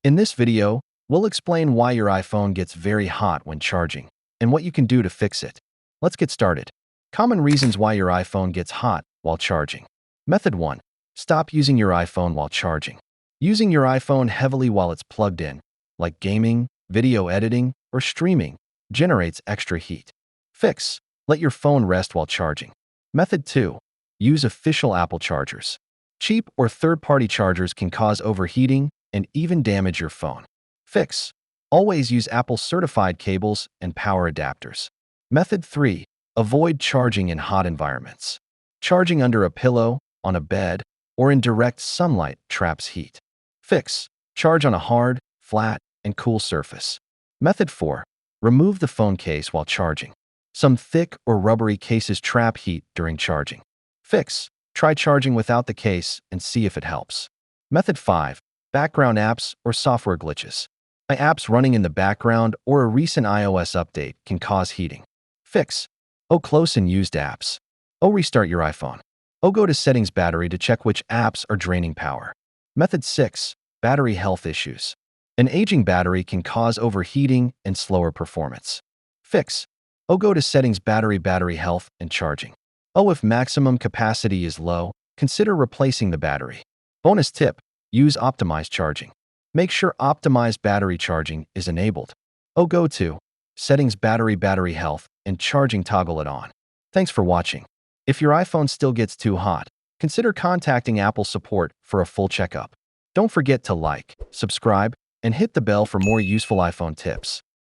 In this video, we'll explain why your iPhone gets very hot when charging and what you can do to fix it. Let's get started. Common reasons why your iPhone gets hot while charging. Method 1. Stop using your iPhone while charging. Using your iPhone heavily while it's plugged in, like gaming, video editing, or streaming, generates extra heat. Fix. Let your phone rest while charging. Method 2. Use official Apple chargers. Cheap or third-party chargers can cause overheating and even damage your phone. Fix. Always use Apple-certified cables and power adapters. Method 3. Avoid charging in hot environments. Charging under a pillow, on a bed, or in direct sunlight traps heat. Fix. Charge on a hard, flat, and cool surface. Method 4. Remove the phone case while charging. Some thick or rubbery cases trap heat during charging. Fix. Try charging without the case and see if it helps. Method 5. Background apps or software glitches. Apps running in the background or a recent iOS update can cause heating. Fix. Close and used apps. Restart your iPhone. Go to Settings Battery to check which apps are draining power. Method 6. Battery health issues. An aging battery can cause overheating and slower performance. Fix. Go to Settings Battery health and charging. If maximum capacity is low, consider replacing the battery. Bonus tip. Use optimized charging. Make sure optimized battery charging is enabled. Go to Settings Battery health and charging, toggle it on. Thanks for watching. If your iPhone still gets too hot, consider contacting Apple support for a full checkup. Don't forget to like, subscribe, and hit the bell for more useful iPhone tips.